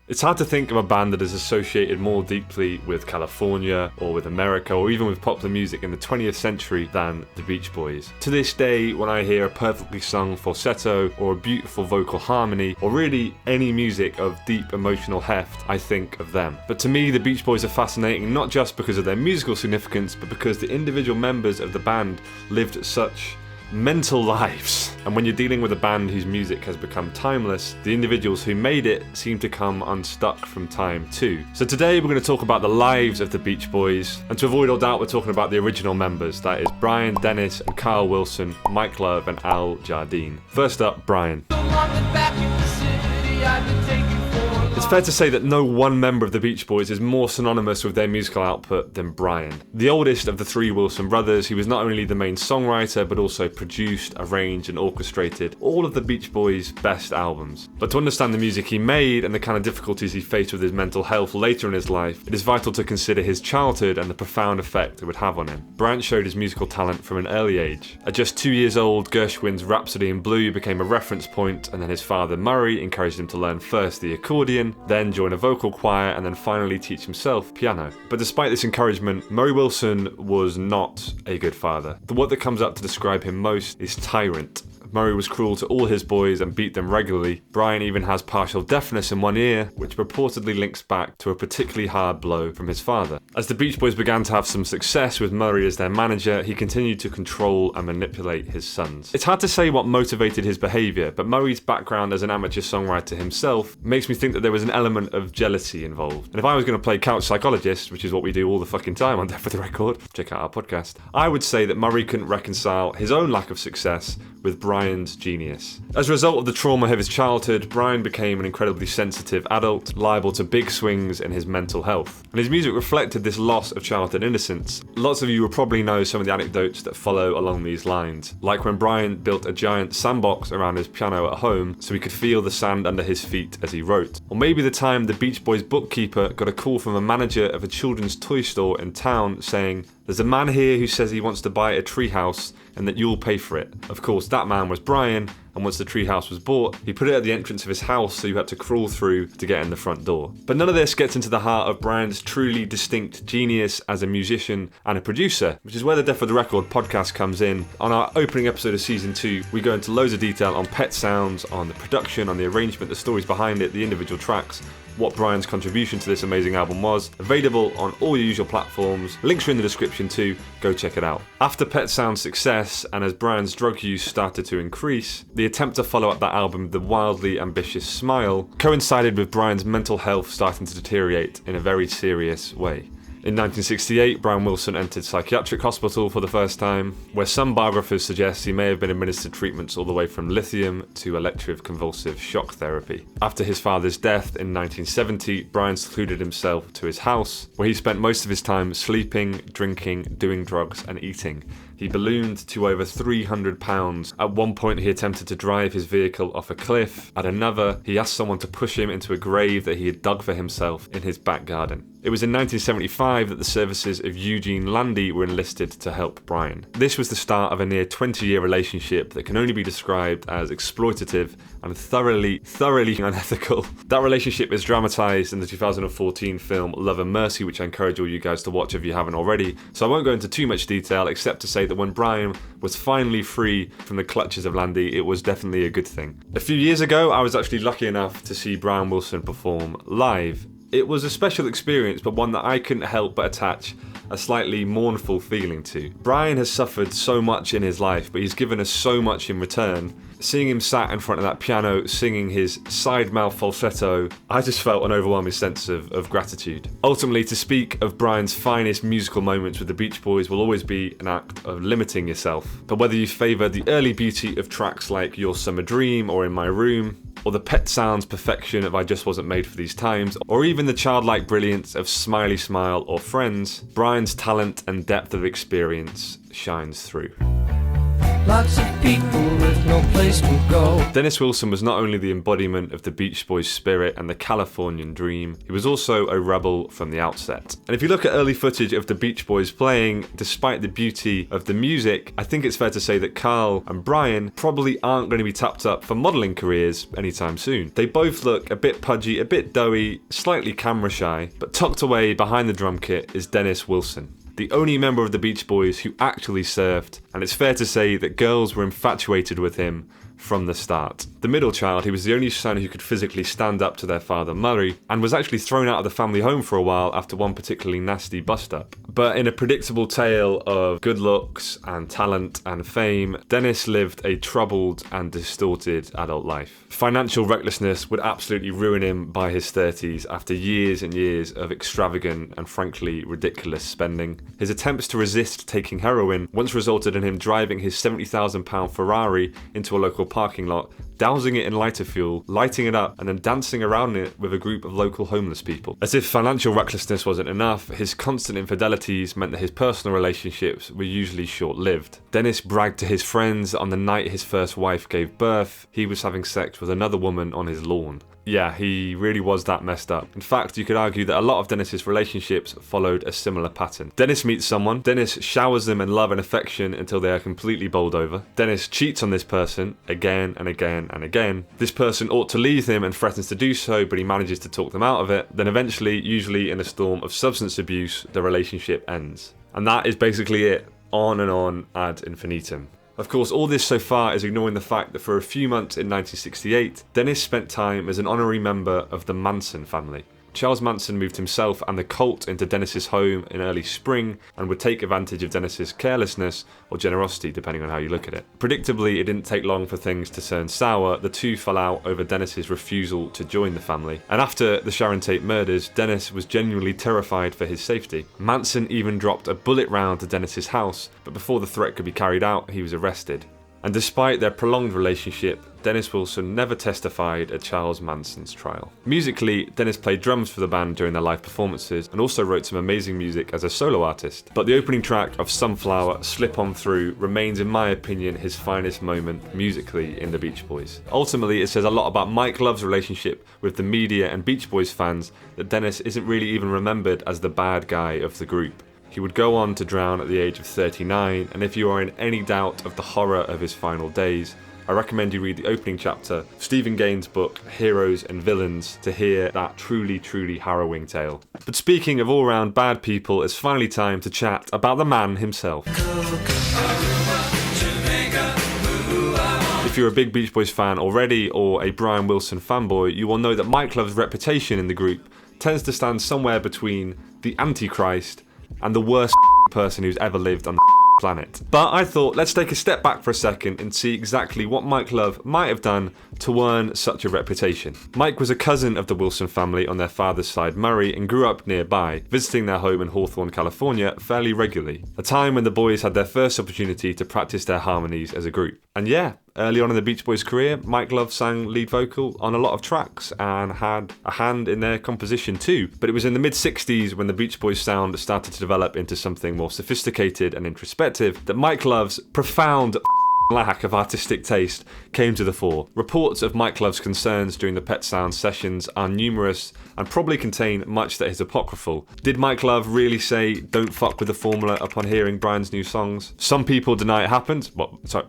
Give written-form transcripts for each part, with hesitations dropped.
It's hard to think of a band that is associated more deeply with California or with America or even with popular music in the 20th century than the Beach Boys. To this day, when I hear a perfectly sung falsetto or a beautiful vocal harmony or really any music of deep emotional heft, I think of them. But to me, the Beach Boys are fascinating not just because of their musical significance, but because the individual members of the band lived such mental lives. And when you're dealing with a band whose music has become timeless, the individuals who made it seem to come unstuck from time too. So today we're going to talk about the lives of the Beach Boys, and to avoid all doubt we're talking about the original members, that is Brian, Dennis and Carl Wilson, Mike Love and Al Jardine. First up, Brian. It's fair to say that no one member of the Beach Boys is more synonymous with their musical output than Brian. The oldest of the three Wilson brothers, he was not only the main songwriter but also produced, arranged and orchestrated all of the Beach Boys' best albums. But to understand the music he made and the kind of difficulties he faced with his mental health later in his life, it is vital to consider his childhood and the profound effect it would have on him. Brian showed his musical talent from an early age. At just 2 years old, Gershwin's Rhapsody in Blue became a reference point, and then his father Murray encouraged him to learn first the accordion, then join a vocal choir, and then finally teach himself piano. But despite this encouragement, Murray Wilson was not a good father. The word that comes up to describe him most is tyrant. Murray was cruel to all his boys and beat them regularly. Brian even has partial deafness in one ear, which purportedly links back to a particularly hard blow from his father. As the Beach Boys began to have some success with Murray as their manager, he continued to control and manipulate his sons. It's hard to say what motivated his behaviour, but Murray's background as an amateur songwriter himself makes me think that there was an element of jealousy involved. And if I was going to play couch psychologist, which is what we do all the fucking time on Death for the Record, check out our podcast, I would say that Murray couldn't reconcile his own lack of success with Brian's genius. As a result of the trauma of his childhood, Brian became an incredibly sensitive adult, liable to big swings in his mental health. And his music reflected this loss of childhood innocence. Lots of you will probably know some of the anecdotes that follow along these lines, like when Brian built a giant sandbox around his piano at home so he could feel the sand under his feet as he wrote. Or maybe the time the Beach Boys bookkeeper got a call from a manager of a children's toy store in town saying, "There's a man here who says he wants to buy a treehouse and that you'll pay for it." Of course, that man was Brian, and once the treehouse was bought, he put it at the entrance of his house so you had to crawl through to get in the front door. But none of this gets into the heart of Brian's truly distinct genius as a musician and a producer, which is where the Death for the Record podcast comes in. On our opening episode of season 2, we go into loads of detail on pet sounds, on the production, on the arrangement, the stories behind it, the individual tracks, what Brian's contribution to this amazing album was. Available on all your usual platforms. Links are in the description too, go check it out. After Pet Sound's success, and as Brian's drug use started to increase, the attempt to follow up that album with the wildly ambitious Smile coincided with Brian's mental health starting to deteriorate in a very serious way. In 1968, Brian Wilson entered psychiatric hospital for the first time, where some biographers suggest he may have been administered treatments all the way from lithium to electroconvulsive shock therapy. After his father's death in 1970, Brian secluded himself to his house, where he spent most of his time sleeping, drinking, doing drugs and eating. He ballooned to over 300 pounds. At one point, he attempted to drive his vehicle off a cliff. At another, he asked someone to push him into a grave that he had dug for himself in his back garden. It was in 1975 that the services of Eugene Landy were enlisted to help Brian. This was the start of a near 20-year relationship that can only be described as exploitative and thoroughly unethical. That relationship is dramatised in the 2014 film Love and Mercy, which I encourage all you guys to watch if you haven't already. So I won't go into too much detail, except to say that when Brian was finally free from the clutches of Landy, it was definitely a good thing. A few years ago, I was actually lucky enough to see Brian Wilson perform live. It was a special experience, but one that I couldn't help but attach a slightly mournful feeling to. Brian has suffered so much in his life, but he's given us so much in return. Seeing him sat in front of that piano singing his side mouth falsetto, I just felt an overwhelming sense of gratitude. Ultimately, to speak of Brian's finest musical moments with the Beach Boys will always be an act of limiting yourself. But whether you favour the early beauty of tracks like Your Summer Dream or In My Room, or the Pet Sounds perfection of I Just Wasn't Made for These Times, or even the childlike brilliance of Smiley Smile or Friends, Brian's talent and depth of experience shines through. Lots of people with no place to go. Dennis Wilson was not only the embodiment of the Beach Boys spirit and the Californian dream, he was also a rebel from the outset. And if you look at early footage of the Beach Boys playing, despite the beauty of the music, I think it's fair to say that Carl and Brian probably aren't going to be tapped up for modelling careers anytime soon. They both look a bit pudgy, a bit doughy, slightly camera shy, but tucked away behind the drum kit is Dennis Wilson, the only member of the Beach Boys who actually surfed, and it's fair to say that girls were infatuated with him from the start. The middle child, he was the only son who could physically stand up to their father Murray, and was actually thrown out of the family home for a while after one particularly nasty bust-up. But in a predictable tale of good looks and talent and fame, Dennis lived a troubled and distorted adult life. Financial recklessness would absolutely ruin him by his 30s after years and years of extravagant and frankly ridiculous spending. His attempts to resist taking heroin once resulted in him driving his £70,000 Ferrari into a local parking lot, dousing it in lighter fuel, lighting it up, and then dancing around it with a group of local homeless people. As if financial recklessness wasn't enough, his constant infidelities meant that his personal relationships were usually short-lived. Dennis bragged to his friends on the night his first wife gave birth, he was having sex with another woman on his lawn. Yeah, he really was that messed up. In fact, you could argue that a lot of Dennis's relationships followed a similar pattern. Dennis meets someone, Dennis showers them in love and affection until they are completely bowled over. Dennis cheats on this person again and again and again. This person ought to leave him and threatens to do so, but he manages to talk them out of it. Then eventually, usually in a storm of substance abuse, the relationship ends. And that is basically it. On and on ad infinitum. Of course, all this so far is ignoring the fact that for a few months in 1968, Dennis spent time as an honorary member of the Manson family. Charles Manson moved himself and the cult into Dennis's home in early spring and would take advantage of Dennis's carelessness or generosity, depending on how you look at it. Predictably, it didn't take long for things to turn sour. The two fell out over Dennis's refusal to join the family. And after the Sharon Tate murders, Dennis was genuinely terrified for his safety. Manson even dropped a bullet round to Dennis's house, but before the threat could be carried out, he was arrested. And despite their prolonged relationship, Dennis Wilson never testified at Charles Manson's trial. Musically, Dennis played drums for the band during their live performances and also wrote some amazing music as a solo artist. But the opening track of Sunflower, Slip On Through, remains in my opinion his finest moment musically in the Beach Boys. Ultimately, it says a lot about Mike Love's relationship with the media and Beach Boys fans that Dennis isn't really even remembered as the bad guy of the group. He would go on to drown at the age of 39, and if you are in any doubt of the horror of his final days, I recommend you read the opening chapter of Stephen Gaines' book, Heroes and Villains, to hear that truly, truly harrowing tale. But speaking of all-round bad people, it's finally time to chat about the man himself. If you're a big Beach Boys fan already, or a Brian Wilson fanboy, you will know that Mike Love's reputation in the group tends to stand somewhere between the Antichrist and the worst person who's ever lived on the planet. But I thought, let's take a step back for a second and see exactly what Mike Love might have done to earn such a reputation. Mike was a cousin of the Wilson family on their father's side, Murray, and grew up nearby, visiting their home in Hawthorne, California fairly regularly, a time when the boys had their first opportunity to practice their harmonies as a group. And yeah, early on in the Beach Boys' career, Mike Love sang lead vocal on a lot of tracks and had a hand in their composition too. But it was in the mid-60s when the Beach Boys' sound started to develop into something more sophisticated and introspective that Mike Love's profound lack of artistic taste came to the fore. Reports of Mike Love's concerns during the Pet Sounds sessions are numerous and probably contain much that is apocryphal. Did Mike Love really say, "Don't fuck with the formula" upon hearing Brian's new songs? Some people deny it happened.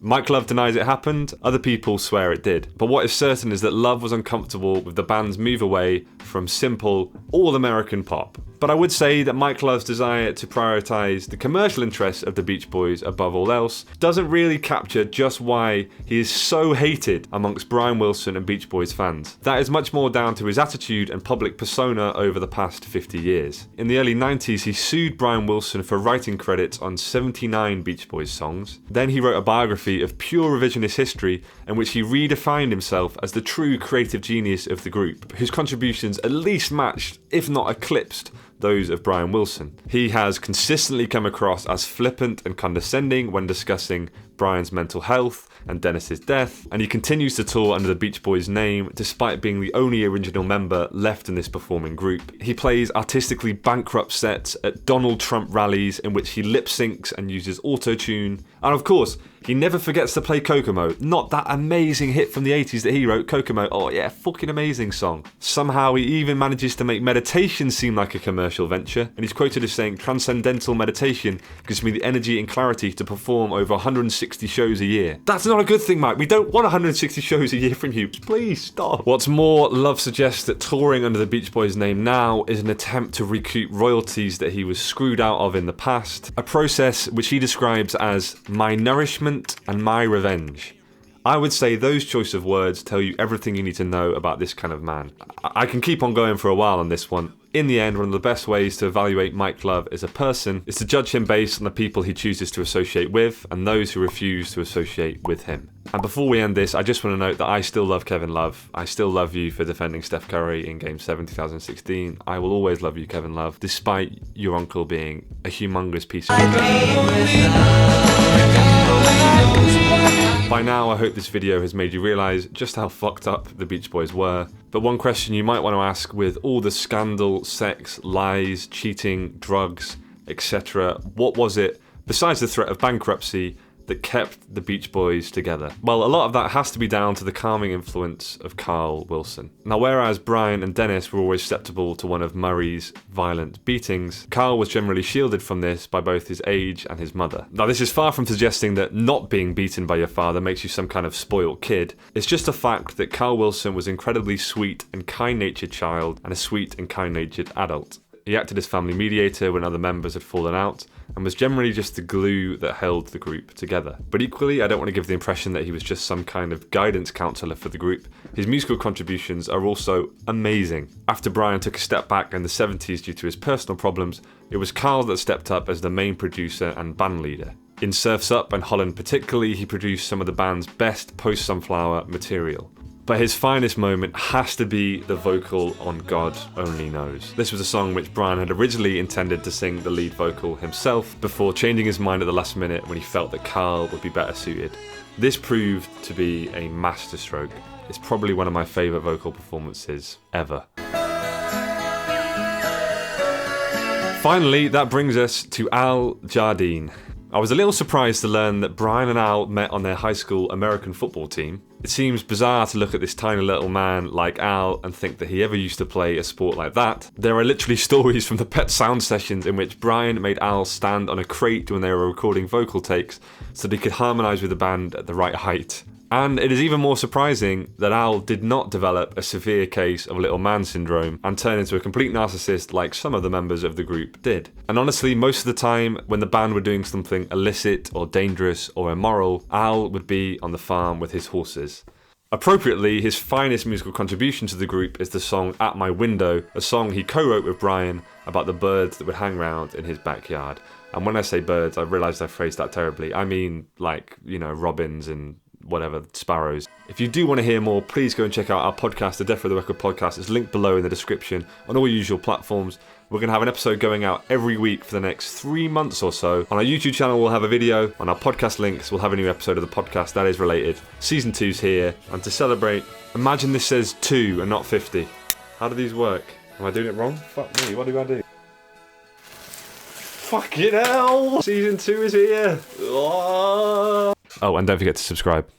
Mike Love denies it happened. Other people swear it did. But what is certain is that Love was uncomfortable with the band's move away from simple, all-American pop. But I would say that Mike Love's desire to prioritise the commercial interests of the Beach Boys above all else doesn't really capture just why he is so hated amongst Brian Wilson and Beach Boys fans. That is much more down to his attitude and public persona over the past 50 years. In the early 90s, he sued Brian Wilson for writing credits on 79 Beach Boys songs. Then he wrote a biography of pure revisionist history in which he redefined himself as the true creative genius of the group, whose contributions at least matched, if not eclipsed, those of Brian Wilson. He has consistently come across as flippant and condescending when discussing Brian's mental health and Dennis's death, and he continues to tour under the Beach Boys name despite being the only original member left in this performing group. He plays artistically bankrupt sets at Donald Trump rallies in which he lip syncs and uses auto-tune, and of course, He never forgets to play Kokomo, not that amazing hit from the 80s that he wrote, Kokomo. Oh yeah, fucking amazing song. Somehow he even manages to make meditation seem like a commercial venture, and he's quoted as saying, "Transcendental meditation gives me the energy and clarity to perform over 160 shows a year." That's not a good thing, Mike. We don't want 160 shows a year from you. Please stop. What's more, Love suggests that touring under the Beach Boys name now is an attempt to recoup royalties that he was screwed out of in the past, a process which he describes as my nourishment and my revenge. I would say those choice of words tell you everything you need to know about this kind of man. I can keep on going for a while on this one. In the end, one of the best ways to evaluate Mike Love as a person is to judge him based on the people he chooses to associate with and those who refuse to associate with him. And before we end this, I just want to note that I still love Kevin Love. I still love you for defending Steph Curry in Game 7 2016. I will always love you, Kevin Love, despite your uncle being a humongous piece of By now, I hope this video has made you realise just how fucked up the Beach Boys were. But one question you might want to ask, with all the scandal, sex, lies, cheating, drugs, etc., what was it, besides the threat of bankruptcy, that kept the Beach Boys together? Well, a lot of that has to be down to the calming influence of Carl Wilson. Now, whereas Brian and Dennis were always susceptible to one of Murray's violent beatings, Carl was generally shielded from this by both his age and his mother. Now, this is far from suggesting that not being beaten by your father makes you some kind of spoilt kid. It's just a fact that Carl Wilson was an incredibly sweet and kind-natured child and a sweet and kind-natured adult. He acted as family mediator when other members had fallen out, and was generally just the glue that held the group together. But equally, I don't want to give the impression that he was just some kind of guidance counsellor for the group. His musical contributions are also amazing. After Brian took a step back in the 70s due to his personal problems, it was Carl that stepped up as the main producer and band leader. In Surf's Up and Holland particularly, he produced some of the band's best post-Sunflower material. But his finest moment has to be the vocal on God Only Knows. This was a song which Brian had originally intended to sing the lead vocal himself, before changing his mind at the last minute when he felt that Carl would be better suited. This proved to be a masterstroke. It's probably one of my favourite vocal performances ever. Finally, that brings us to Al Jardine. I was a little surprised to learn that Brian and Al met on their high school American football team. It seems bizarre to look at this tiny little man like Al and think that he ever used to play a sport like that. There are literally stories from the Pet Sound sessions in which Brian made Al stand on a crate when they were recording vocal takes so that he could harmonise with the band at the right height. And it is even more surprising that Al did not develop a severe case of little man syndrome and turn into a complete narcissist like some of the members of the group did. And honestly, most of the time when the band were doing something illicit or dangerous or immoral, Al would be on the farm with his horses. Appropriately, his finest musical contribution to the group is the song At My Window, a song he co-wrote with Brian about the birds that would hang around in his backyard. And when I say birds, I realised I phrased that terribly. I mean, like, robins and whatever, sparrows. If you do want to hear more, please go and check out our podcast, the Death of the Record podcast. It's linked below in the description on all usual platforms. We're going to have an episode going out every week for the next 3 months or so. On our YouTube channel, we'll have a video. On our podcast links, we'll have a new episode of the podcast that is related. Season 2's here. And to celebrate, imagine this says 2 and not 50. How do these work? Am I doing it wrong? Fuck me, what do I do? Fucking hell! Season 2 is here! Oh, and don't forget to subscribe.